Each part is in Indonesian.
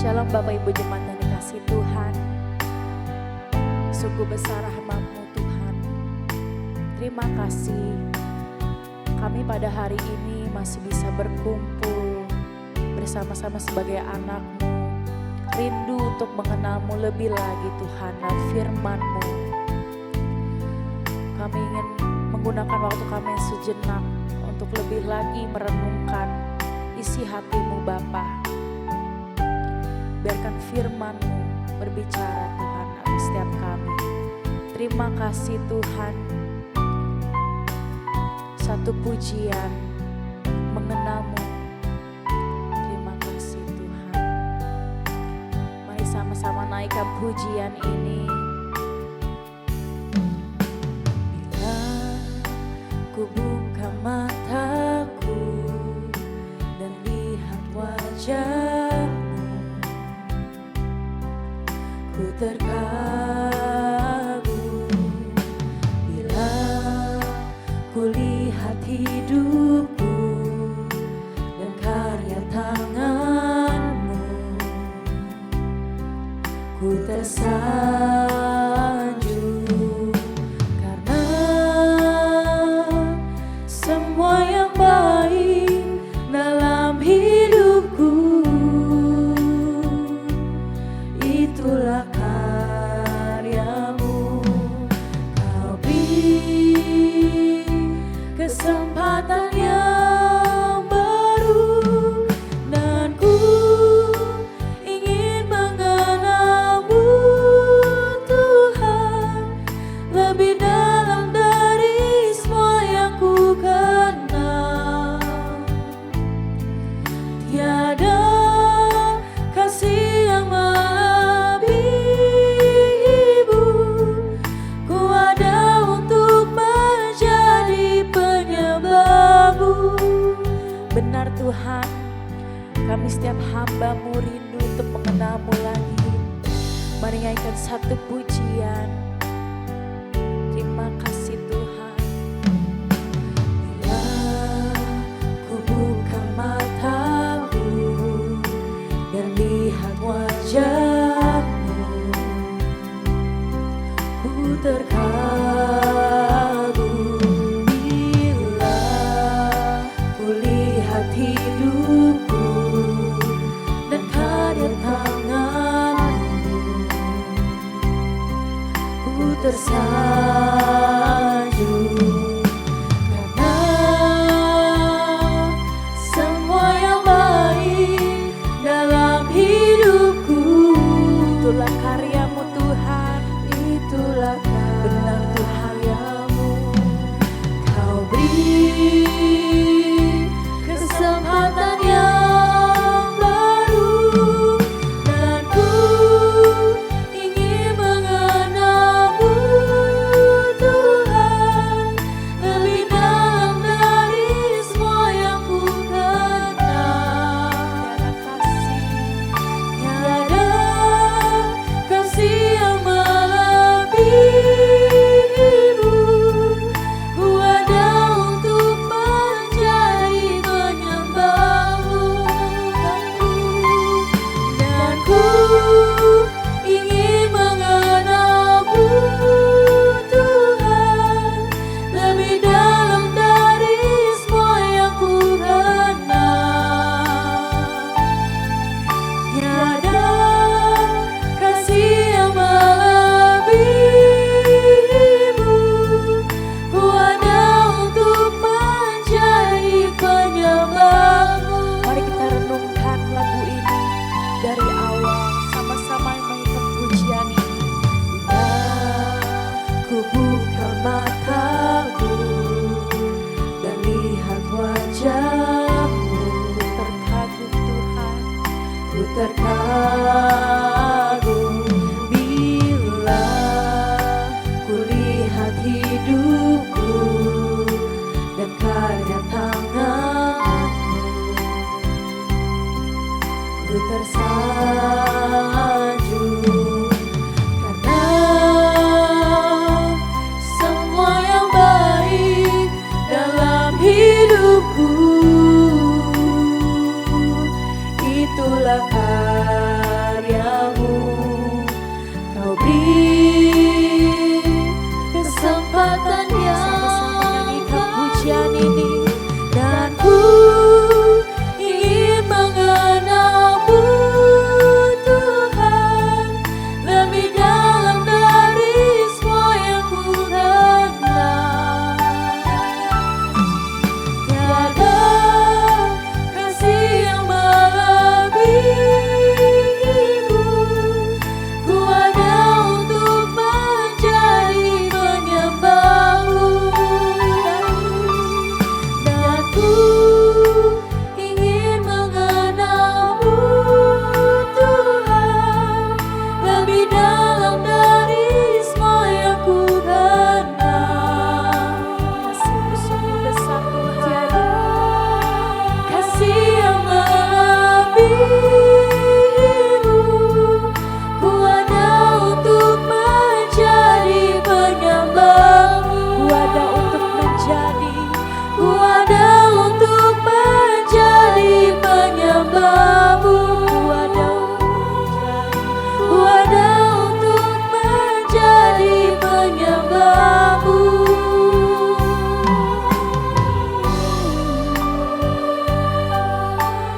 Shalom Bapak Ibu Jemaat yang dikasihi Tuhan. Sungguh besar rahmat-Mu Tuhan. Terima kasih kami pada hari ini masih bisa berkumpul bersama-sama sebagai anak-Mu. Rindu untuk mengenal-Mu lebih lagi Tuhan dan firman-Mu. Kami ingin menggunakan waktu kami yang sejenak untuk lebih lagi merenungkan isi hati-Mu Bapa. Biarkan firman-Mu berbicara Tuhan atas setiap kami. Terima kasih Tuhan. Satu pujian mengenal-Mu. Terima kasih Tuhan. Mari sama-sama naikkan pujian ini. Bila ku buka mataku dan lihat wajah, ku terkagum bila ku lihat hidupku dan karya tangan-Mu. Ku tersanjung karena semua yang baik dalam hidupku itulah karya-Mu. Kau beri kesempatan yang baru dan ku ingin mengenal-Mu Tuhan lebih dalam dari semua yang ku kenal. Tiada kasih yang benar Tuhan, kami setiap hamba-Mu rindu untuk mengenal-Mu lagi. Mari nyanyikan satu pujian. Terima kasih Tuhan. Bila ku buka mataku dan lihat wajah-Mu, ku terkagum bila ku lihat hidupku dan karya tangan-Mu. Ku tersanjung karena semua yang baik dalam hidupku itulah karya-Mu Tuhan. Itulah benar Tuhan karya-Mu. Kau beri kesempatan yang baru dan ku ingin mengenal-Mu Tuhan lebih dalam dari semua yang ku kenal. Tiada kasih yang melebihi-Mu. Ku ada untuk menjadi penyembah-Mu dan ku ingin mengenal-Mu Tuhan lebih dalam dari semua yang ku kenal. Tiada kasih yang melebihi-Mu. Ku ada untuk menjadi penyembah-Mu. Mari kita renungkan lagu ini dari awal, sama-sama menyanyikan pujian ini. Bila ku buka mataku dan lihat wajah-Mu, terkagum Tuhan, ku terkagum bila ku lihat hidupku dan karya tangan-Mu. Ku tersanjung karena semua yang baik dalam hidupku itulah karya ini, dan ku ingin mengenalmu Tuhan, lebih dalam dari semua yang ku kenal. Tiada kasih yang melebihimu, ku ada untuk menjadi penyembahmu, dan ku ingin mengenalmu Tuhan, lebih dalam dari semua yang ku kenal. Kasih-Mu sungguh besar Tuhan, tiada kasih yang melebihimu, ku ada untuk menjadi penyembahmu, ku ada untuk menjadi, ku ada untuk menjadi penyembahmu, ku ada untuk menjadi penyembahmu.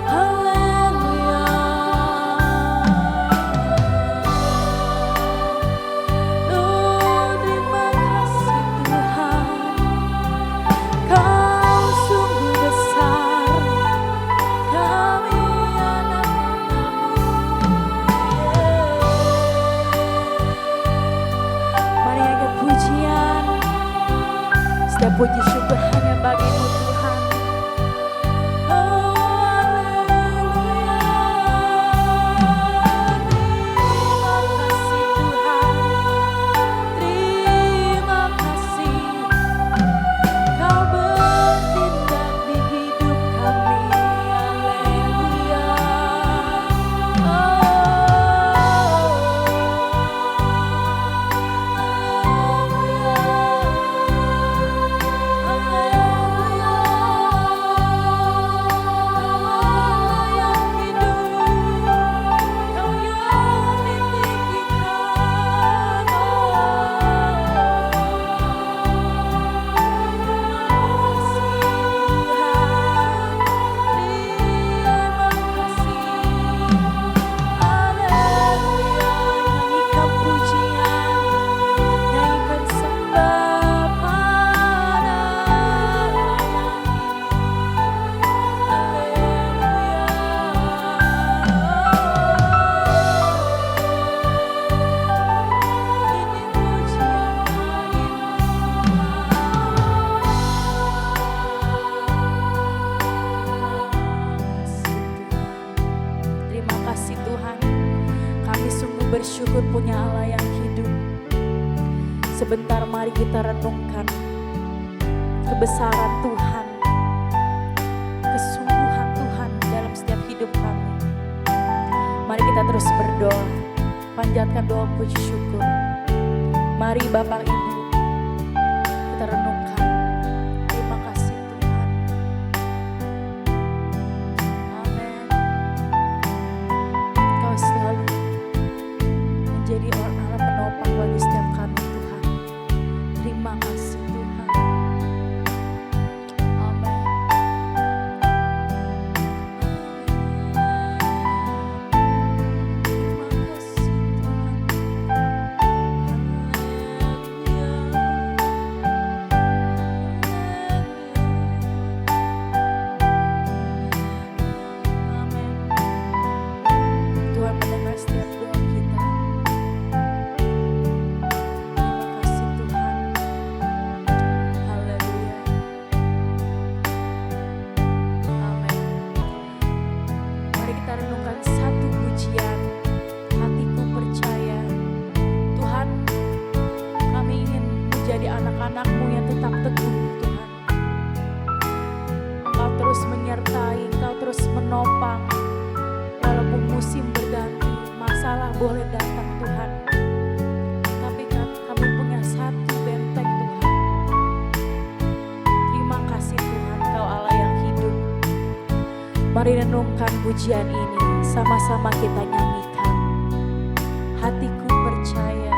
Haleluya. Oh, terima kasih Tuhan, Kau sungguh besar, kami anak-anak-Mu. Mari angkat pujian, setiap puji syukur hanya bagi-Mu Tuhan. Oh, haleluya. Terima kasih Tuhan, terima kasih Kau bertindak di hidup kami. Haleluya. Nyanyikan pujian, nyanyikan sembah pada ini pujian Terima kasih Tuhan, kami sungguh bersyukur punya Allah yang hidup. Sebentar mari kita renungkan kebesaran Tuhan, kesungguhan Tuhan dalam setiap hidup kami. Mari kita terus berdoa, panjatkan doa puji syukur. Mari Bapak Ibu, kita renungkan. Terima kasih Tuhan. Amin. Kau selalu menjadi orang penopang bagi setiap kami Tuhan. Terima kasih Tuhan. Amin. Terima kasih Tuhan. Tuhan mendengar setiap doa kita. Terima kasih Tuhan. Haleluya. Amin. Mari kita renungkan satu pujian. Hatiku percaya, Tuhan, kami ingin menjadi anak-anak-Mu yang tetap teguh Tuhan. Engkau terus menyertai, Engkau terus menopang. Walaupun musim berganti, masalah boleh datang Tuhan, tapi kami punya satu benteng Tuhan. Terima kasih Tuhan, Kau Allah yang hidup. Mari renungkan pujian ini, sama-sama kita nyanyikan. Hatiku percaya.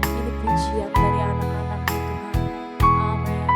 Ini pujian dari anak-anak Tuhan. Amin.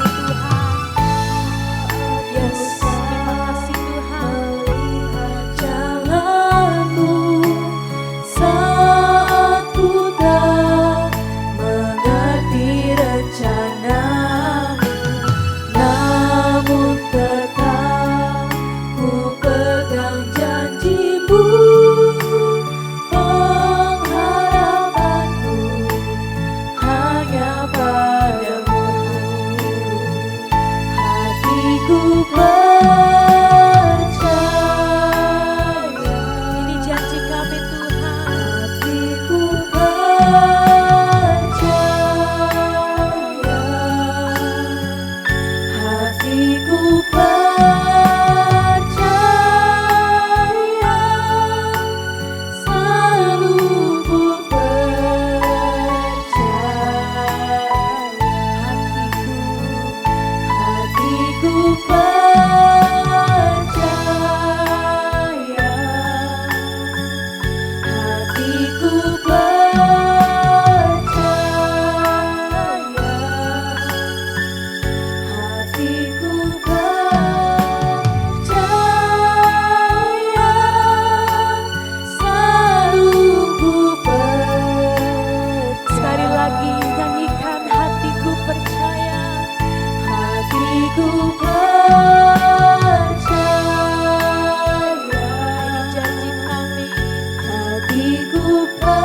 kami Tuhan. Yes, terima kasih Tuhan. Melihat jalanmu saat ku tak mengerti rencanamu, namun tetap ku pegang janjimu. Pengharapanku hanya padamu. Hatiku percaya, Ini janji kami Tuhan. hatiku percaya, hatiku percaya, selalu ku percaya. Hatiku percaya, hatiku percaya, hatiku percaya, selalu ku percaya. Sekali lagi nyanyikan hatiku percaya. Hatiku percaya, Janji kami. hatiku percaya,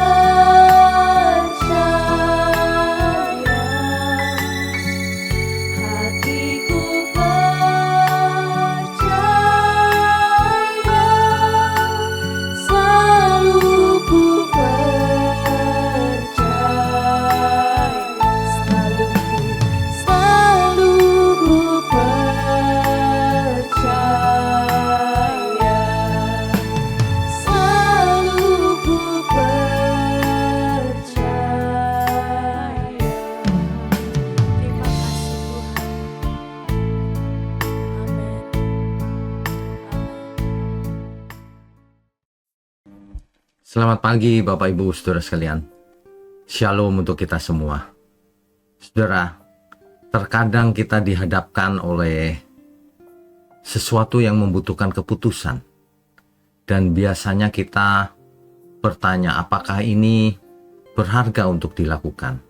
hatiku percaya, selalu ku percaya, selalu ku percaya, selalu ku percaya. Terima kasih Tuhan. Amin. Selamat pagi Bapak Ibu Saudara sekalian. Shalom untuk kita semua. Saudara, terkadang kita dihadapkan oleh sesuatu yang membutuhkan keputusan. Dan biasanya kita bertanya apakah ini berharga untuk dilakukan.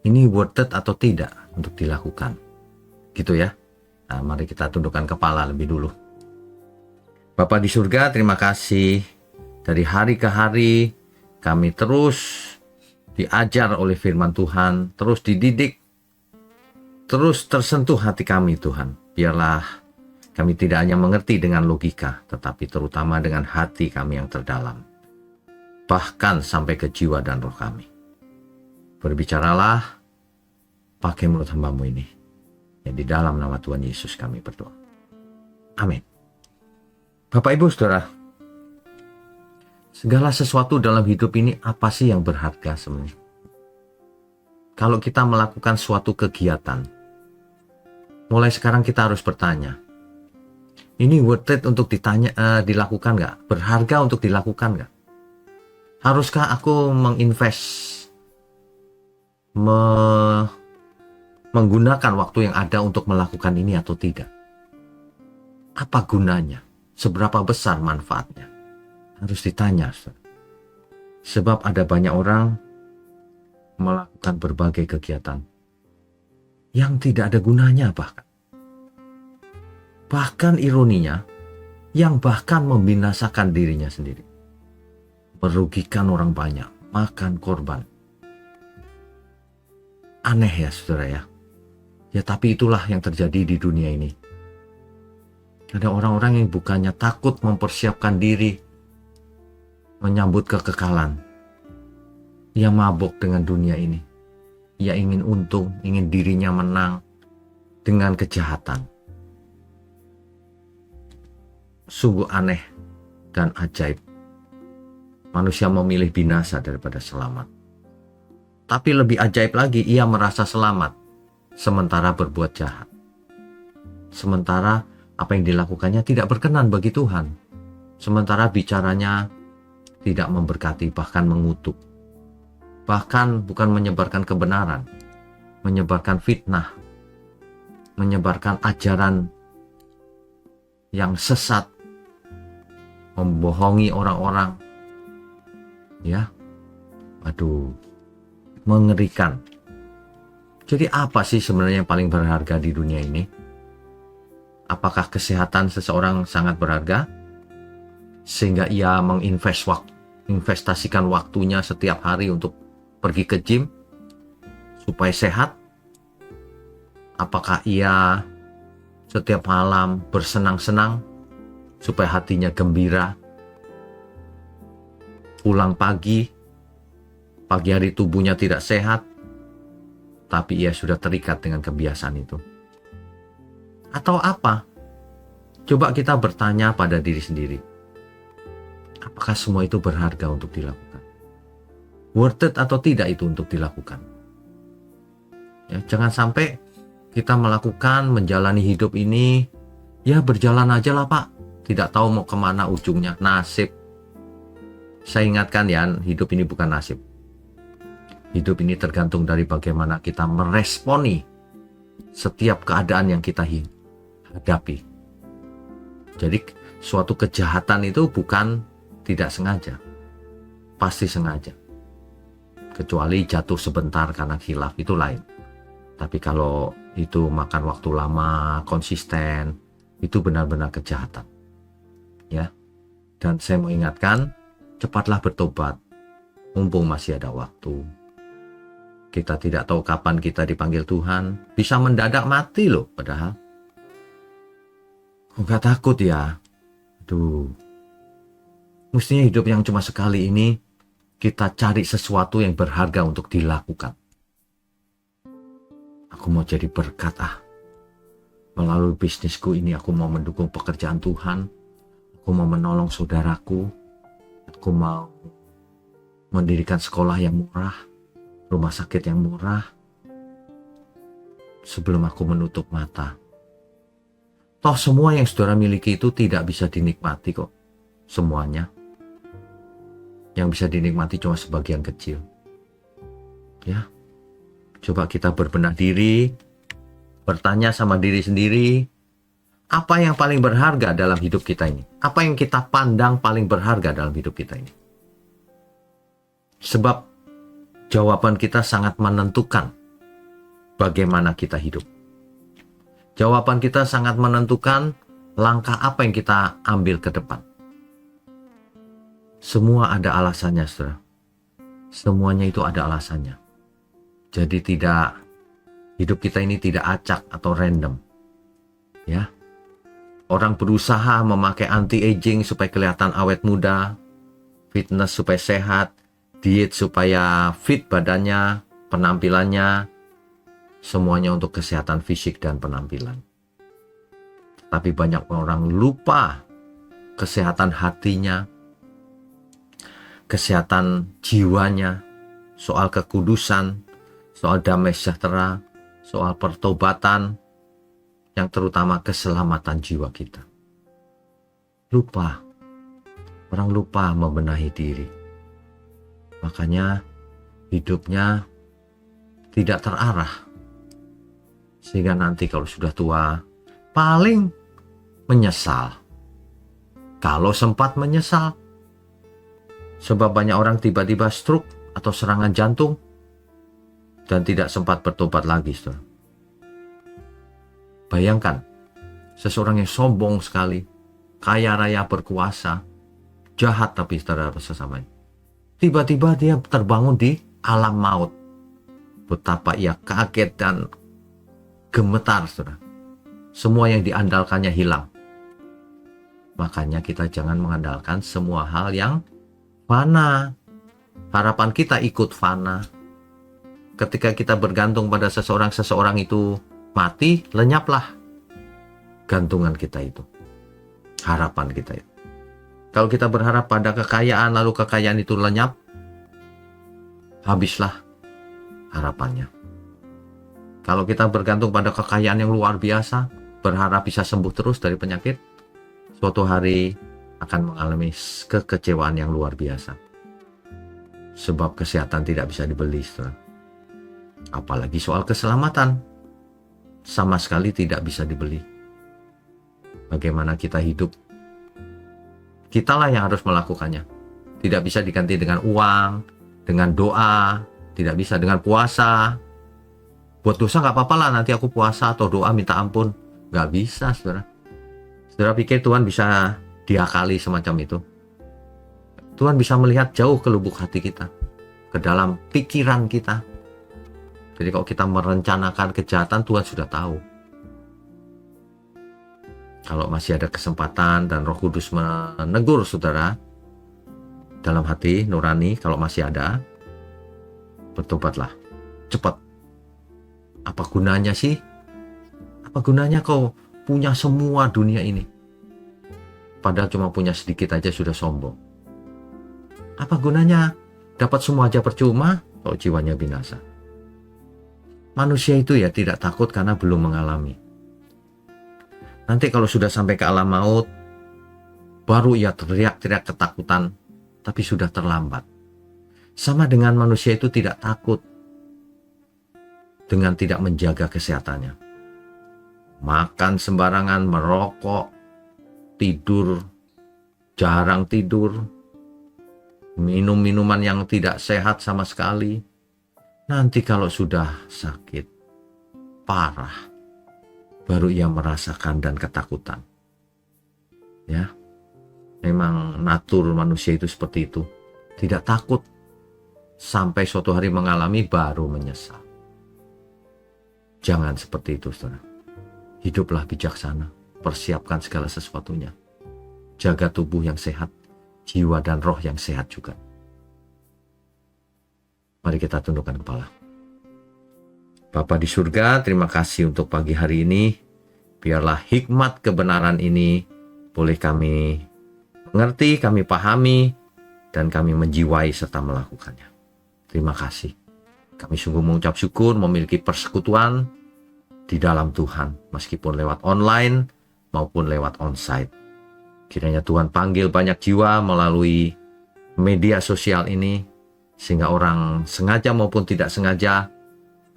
Ini worth it atau tidak untuk dilakukan. Gitu ya. Nah, mari kita tundukkan kepala lebih dulu. Bapa di surga, terima kasih. Dari hari ke hari kami terus diajar oleh firman Tuhan, terus dididik, terus tersentuh hati kami Tuhan. Biarlah kami tidak hanya mengerti dengan logika, tetapi terutama dengan hati kami yang terdalam. Bahkan sampai ke jiwa dan roh kami. Berbicaralah pakai mulut hamba-Mu ini. Yang di dalam nama Tuhan Yesus kami berdoa. Amin. Bapak Ibu Saudara, segala sesuatu dalam hidup ini apa sih yang berharga sebenarnya? Kalau kita melakukan suatu kegiatan, mulai sekarang kita harus bertanya, ini worth it untuk dilakukan nggak? Berharga untuk dilakukan nggak? Haruskah aku menggunakan waktu yang ada untuk melakukan ini atau tidak? Apa gunanya? Seberapa besar manfaatnya? Harus ditanya. Sebab ada banyak orang melakukan berbagai kegiatan yang tidak ada gunanya bahkan ironinya yang bahkan membinasakan dirinya sendiri, merugikan orang banyak, makan korban. Aneh ya saudara ya tapi itulah yang terjadi di dunia ini. Ada orang-orang yang bukannya takut mempersiapkan diri menyambut kekekalan. Ia mabuk dengan dunia ini. Ia ingin untung, ingin dirinya menang dengan kejahatan. Sungguh aneh dan ajaib. Manusia memilih binasa daripada selamat. Tapi lebih ajaib lagi, ia merasa selamat sementara berbuat jahat. Sementara apa yang dilakukannya tidak berkenan bagi Tuhan. Sementara bicaranya tidak memberkati, bahkan mengutuk. Bahkan bukan menyebarkan kebenaran, menyebarkan fitnah. menyebarkan ajaran yang sesat, membohongi orang-orang. Ya, aduh, mengerikan. Jadi apa sih sebenarnya yang paling berharga di dunia ini? Apakah kesehatan seseorang sangat berharga? Sehingga ia menginvestasikan waktunya setiap hari untuk pergi ke gym supaya sehat? Apakah ia setiap malam bersenang-senang supaya hatinya gembira? Pulang pagi hari tubuhnya tidak sehat, tapi ia sudah terikat dengan kebiasaan itu. Atau apa? Coba kita bertanya pada diri sendiri. Apakah semua itu berharga untuk dilakukan? Worth it atau tidak itu untuk dilakukan? Ya, jangan sampai kita melakukan, menjalani hidup ini, ya berjalan aja lah Pak. Tidak tahu mau kemana ujungnya, nasib. Saya ingatkan ya, hidup ini bukan nasib. Hidup ini tergantung dari bagaimana kita meresponi setiap keadaan yang kita hadapi. Jadi suatu kejahatan itu bukan tidak sengaja, pasti sengaja. Kecuali jatuh sebentar karena khilaf, itu lain. Tapi kalau itu makan waktu lama, konsisten, itu benar-benar kejahatan. Ya. Dan saya mau ingatkan, cepatlah bertobat, mumpung masih ada waktu. Kita tidak tahu kapan kita dipanggil Tuhan, bisa mendadak mati loh padahal. Enggak takut ya? Aduh. Mestinya hidup yang cuma sekali ini, kita cari sesuatu yang berharga untuk dilakukan. Aku mau jadi berkat Melalui bisnisku ini aku mau mendukung pekerjaan Tuhan. Aku mau menolong saudaraku. Aku mau mendirikan sekolah yang murah, rumah sakit yang murah. Sebelum aku menutup mata. Toh semua yang saudara miliki itu tidak bisa dinikmati kok. Semuanya. Yang bisa dinikmati cuma sebagian kecil. Ya. Coba kita berbenah diri, bertanya sama diri sendiri, apa yang paling berharga dalam hidup kita ini? Apa yang kita pandang paling berharga dalam hidup kita ini? Sebab jawaban kita sangat menentukan bagaimana kita hidup. Jawaban kita sangat menentukan langkah apa yang kita ambil ke depan. Semua ada alasannya, saudara. Semuanya itu ada alasannya. Jadi hidup kita ini tidak acak atau random. Ya. Orang berusaha memakai anti-aging supaya kelihatan awet muda, fitness supaya sehat, diet supaya fit badannya, penampilannya, semuanya untuk kesehatan fisik dan penampilan. Tapi banyak orang lupa kesehatan hatinya, kesehatan jiwanya, soal kekudusan, soal damai sejahtera, soal pertobatan, yang terutama keselamatan jiwa kita. Lupa. Orang lupa membenahi diri. Makanya hidupnya tidak terarah. Sehingga nanti kalau sudah tua, paling menyesal. Kalau sempat menyesal. Sebab banyak orang tiba-tiba stroke atau serangan jantung dan tidak sempat bertobat lagi, saudara. Bayangkan, seseorang yang sombong sekali, kaya raya berkuasa, jahat tapi saudara sesamanya. Tiba-tiba dia terbangun di alam maut. Betapa ia kaget dan gemetar, saudara. Semua yang diandalkannya hilang. Makanya kita jangan mengandalkan semua hal yang fana. Harapan kita ikut fana. Ketika kita bergantung pada seseorang itu mati, lenyaplah gantungan kita itu. Harapan kita itu. Kalau kita berharap pada kekayaan, lalu kekayaan itu lenyap, habislah harapannya. Kalau kita bergantung pada kekayaan yang luar biasa, berharap bisa sembuh terus dari penyakit, suatu hari akan mengalami kekecewaan yang luar biasa. Sebab kesehatan tidak bisa dibeli, saudara. Apalagi soal keselamatan. sama sekali tidak bisa dibeli. Bagaimana kita hidup, kitalah yang harus melakukannya. Tidak bisa diganti dengan uang, dengan doa, tidak bisa dengan puasa. Buat dosa nggak apa-apa lah, nanti aku puasa atau doa minta ampun. Nggak bisa, saudara. Saudara pikir Tuhan bisa diakali semacam itu? Tuhan bisa melihat jauh ke lubuk hati kita, ke dalam pikiran kita. Jadi kalau kita merencanakan kejahatan, Tuhan sudah tahu. Kalau masih ada kesempatan dan Roh Kudus menegur saudara dalam hati nurani, kalau masih ada, bertobatlah cepat. Apa gunanya sih? Apa gunanya kau punya semua dunia ini, padahal cuma punya sedikit aja sudah sombong? Apa gunanya dapat semua aja percuma kalau jiwanya binasa? Manusia itu ya tidak takut karena belum mengalami. Nanti kalau sudah sampai ke alam maut, baru ia teriak-teriak ketakutan, tapi sudah terlambat. Sama dengan manusia itu tidak takut dengan tidak menjaga kesehatannya. Makan sembarangan, merokok, tidur, jarang tidur, minum minuman yang tidak sehat sama sekali. Nanti kalau sudah sakit, parah, baru ia merasakan dan ketakutan. Ya, memang natur manusia itu seperti itu. Tidak takut, sampai suatu hari mengalami baru menyesal. Jangan seperti itu, saudara. Hiduplah bijaksana, persiapkan segala sesuatunya. Jaga tubuh yang sehat, jiwa dan roh yang sehat juga. Mari kita tundukkan kepala. Bapa di surga, terima kasih untuk pagi hari ini. Biarlah hikmat kebenaran ini boleh kami mengerti, kami pahami, dan kami menjiwai serta melakukannya. Terima kasih. Kami sungguh mengucap syukur memiliki persekutuan di dalam Tuhan, meskipun lewat online maupun lewat onsite. Kiranya Tuhan panggil banyak jiwa melalui media sosial ini, sehingga orang sengaja maupun tidak sengaja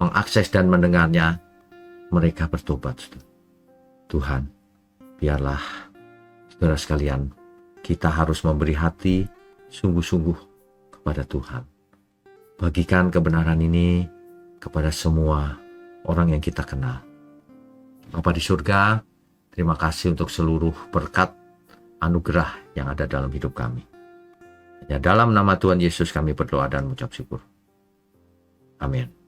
mengakses dan mendengarnya, mereka bertobat. Tuhan, biarlah saudara sekalian, kita harus memberi hati sungguh-sungguh kepada Tuhan. Bagikan kebenaran ini kepada semua orang yang kita kenal. Bapa di surga, terima kasih untuk seluruh berkat anugerah yang ada dalam hidup kami. Hanya dalam nama Tuhan Yesus kami berdoa dan mengucap syukur. Amin.